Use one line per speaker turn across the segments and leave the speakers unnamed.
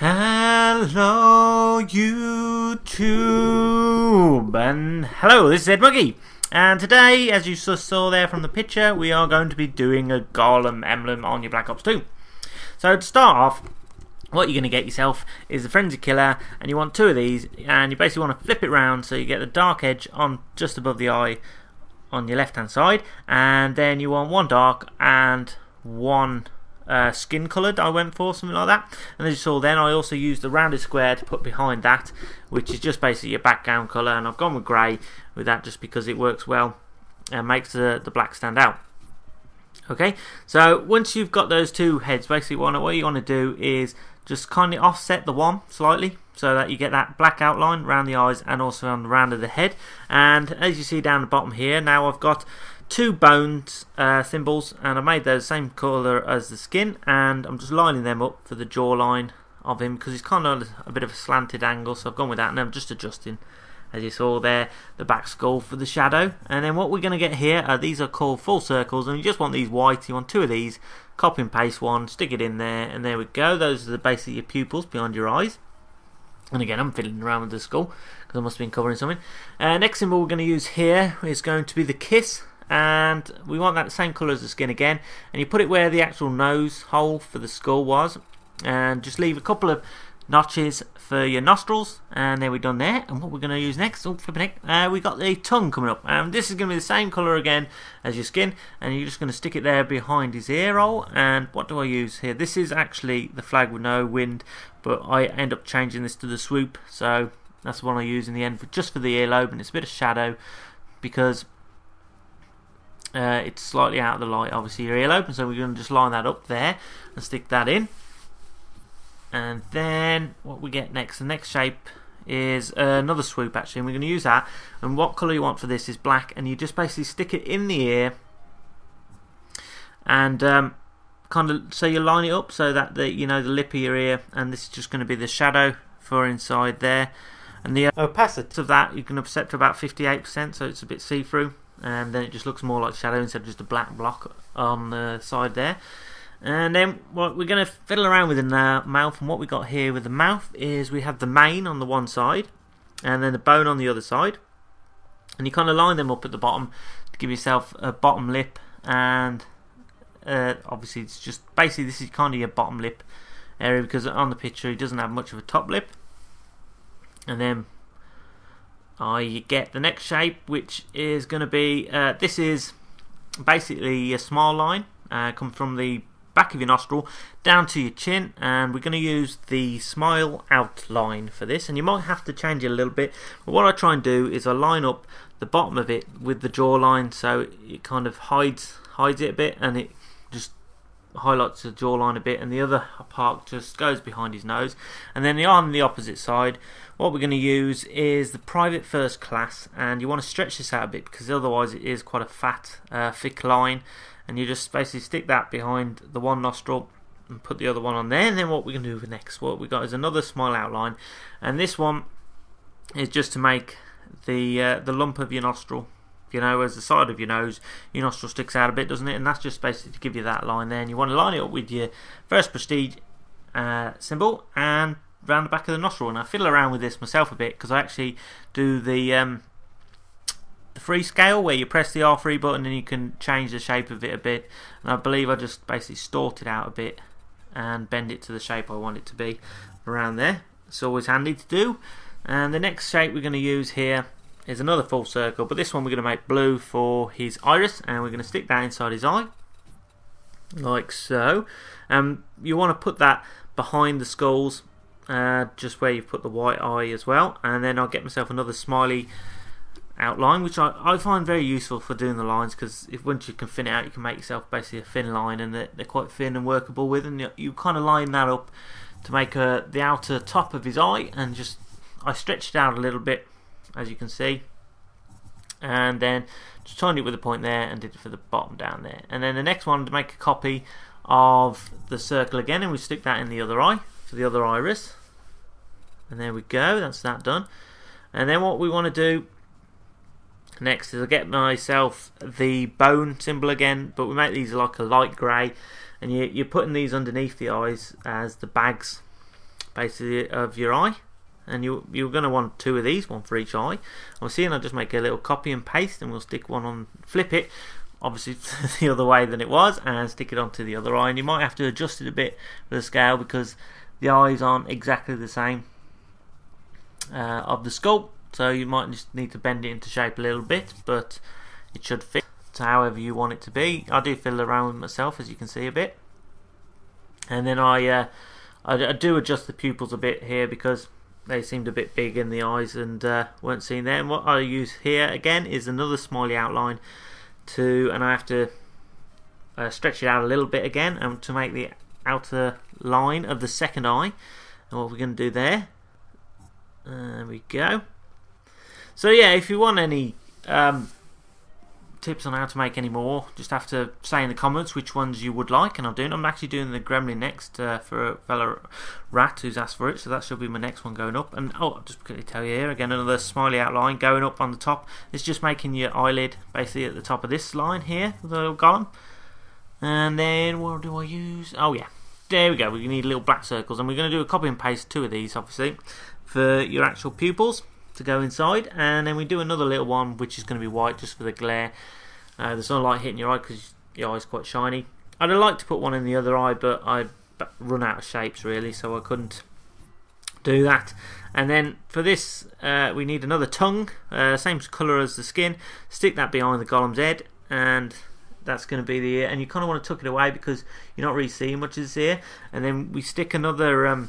Hello YouTube, and hello, this is Edmonkey, and today, as you saw there from the picture, we are going to be doing a Gollum emblem on your Black Ops 2. So to start off, what you're going to get yourself is the Frenzy Killer, and you want two of these, and you basically want to flip it round so you get the dark edge on just above the eye on your left hand side, and then you want one dark and one skin coloured. I went for something like that, and as you saw then, I also used the rounded square to put behind that, which is just basically your background colour, and I've gone with grey with that just because it works well and makes the black stand out. Okay, so once you've got those two heads, basically what you want to do is just kind of offset the one slightly so that you get that black outline around the eyes and also on the round of the head. And as you see down the bottom here, now I've got two bones symbols, and I made those same colour as the skin, and I'm just lining them up for the jawline of him because he's kind of a bit of a slanted angle, so I've gone with that, and I'm just adjusting, as you saw there, the back skull for the shadow. And then what we're going to get here are, these are called full circles, and you just want these white. You want two of these, copy and paste one, stick it in there, and there we go. Those are basically your pupils behind your eyes. And again, I'm fiddling around with the skull because I must have been covering something. Next symbol we're going to use here is going to be the kiss, and we want that the same colour as the skin again, and you put it where the actual nose hole for the skull was, and just leave a couple of notches for your nostrils, and there we're done there. And what we're going to use next, we got the tongue coming up, and this is going to be the same colour again as your skin, and you're just going to stick it there behind his ear hole. And what do I use here? This is actually the flag with no wind, but I end up changing this to the swoop, so that's the one I use in the end just for the earlobe, and it's a bit of shadow because it's slightly out of the light, obviously, your earlobe, and so we're going to just line that up there and stick that in. And then what we get next, the next shape is another swoop actually, and we're going to use that. And what colour you want for this is black, and you just basically stick it in the ear, and kind of, so you line it up so that the the lip of your ear, and this is just going to be the shadow for inside there. And the opacity of that you can set to about 58%, so it's a bit see-through, and then it just looks more like shadow instead of just a black block on the side there. And then what we're going to fiddle around with in the mouth, and what we got here with the mouth is we have the mane on the one side and then the bone on the other side, and you kind of line them up at the bottom to give yourself a bottom lip. And obviously it's just basically, this is kind of your bottom lip area because on the picture he doesn't have much of a top lip. And then you get the next shape, which is going to be this is basically a smile line come from the back of your nostril down to your chin, and we're going to use the smile outline for this, and you might have to change it a little bit, but what I try and do is I line up the bottom of it with the jawline so it kind of hides it a bit, and it just highlights the jawline a bit, and the other part just goes behind his nose. And then on the opposite side, what we're going to use is the private first class, and you want to stretch this out a bit because otherwise it is quite a fat thick line, and you just basically stick that behind the one nostril and put the other one on there. And then what we're going to do next, what we got is another smile outline, and this one is just to make the lump of your nostril, as the side of your nose, your nostril sticks out a bit, doesn't it? And that's just basically to give you that line there. And you want to line it up with your first prestige symbol and round the back of the nostril. And I fiddle around with this myself a bit because I actually do the free scale where you press the R3 button and you can change the shape of it a bit. And I believe I just basically stort it out a bit and bend it to the shape I want it to be around there. It's always handy to do. And the next shape we're going to use here is another full circle, but this one we're going to make blue for his iris, and we're going to stick that inside his eye like so. You want to put that behind the skulls, just where you've put the white eye as well. And then I'll get myself another smiley outline, which I find very useful for doing the lines, because once you can thin it out, you can make yourself basically a thin line, and they're quite thin and workable with, and you kind of line that up to make the outer top of his eye. And just I stretched it out a little bit, as you can see, and then just tightened it with a point there and did it for the bottom down there. And then the next one, to make a copy of the circle again, and we stick that in the other eye for the other iris, and there we go, that's that done. And then what we want to do next is I get myself the bone symbol again, but we make these like a light grey, and you're putting these underneath the eyes as the bags basically of your eye, and you're going to want 2 of these, 1 for each eye. Obviously, and I'll just make a little copy and paste, and we'll stick one on, flip it obviously the other way than it was, and stick it onto the other eye. And you might have to adjust it a bit with the scale because the eyes aren't exactly the same of the sculpt, so you might just need to bend it into shape a little bit, but it should fit to however you want it to be. I do fiddle around with myself, as you can see a bit, and then I do adjust the pupils a bit here because they seemed a bit big in the eyes and weren't seen there. And what I use here again is another smiley outline and I have to stretch it out a little bit again, and to make the outer line of the second eye. And what we're going to do there, there we go. So yeah, if you want any tips on how to make any more, just have to say in the comments which ones you would like, and I'll do it. I'm actually doing the gremlin next for a fellow rat who's asked for it, so that should be my next one going up. And I'll just quickly tell you here again, another smiley outline going up on the top. It's just making your eyelid basically at the top of this line here with a little Gollum. And then what do I use? Oh yeah, there we go. We need little black circles, and we're going to do a copy and paste 2 of these obviously for your actual pupils to go inside, and then we do another little one which is going to be white just for the glare, the sunlight hitting your eye because your eye's quite shiny. I'd have liked to put one in the other eye, but I'd run out of shapes really, so I couldn't do that. And then for this we need another tongue, same colour as the skin. Stick that behind the Gollum's head, and that's going to be the ear, and you kind of want to tuck it away because you're not really seeing much of this ear. And then we stick another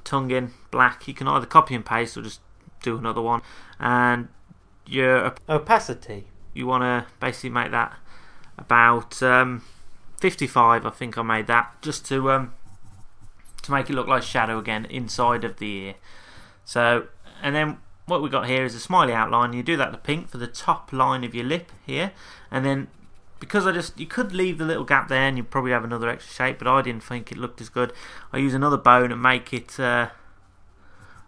tongue in black. You can either copy and paste or just do another one. And your opacity, you want to basically make that about 55. I think I made that just to make it look like shadow again inside of the ear. So, and then what we got here is a smiley outline. You do that to pink for the top line of your lip here, and then because you could leave the little gap there and you'd probably have another extra shape, but I didn't think it looked as good. I use another bone and make it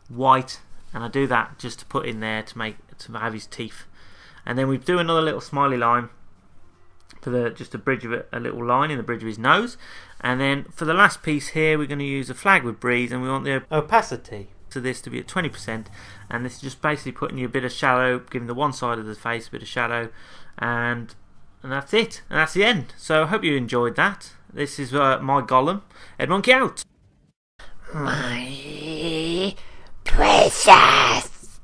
white, and I do that just to put in there to have his teeth. And then we do another little smiley line for just a bridge of it, a little line in the bridge of his nose. And then for the last piece here, we're going to use a flag with breeze, and we want the opacity to this to be at 20%. And this is just basically putting you a bit of shadow, giving the one side of the face a bit of shadow, and that's it, and that's the end. So I hope you enjoyed that. This is my Gollum. Edmonkey out.
My precious.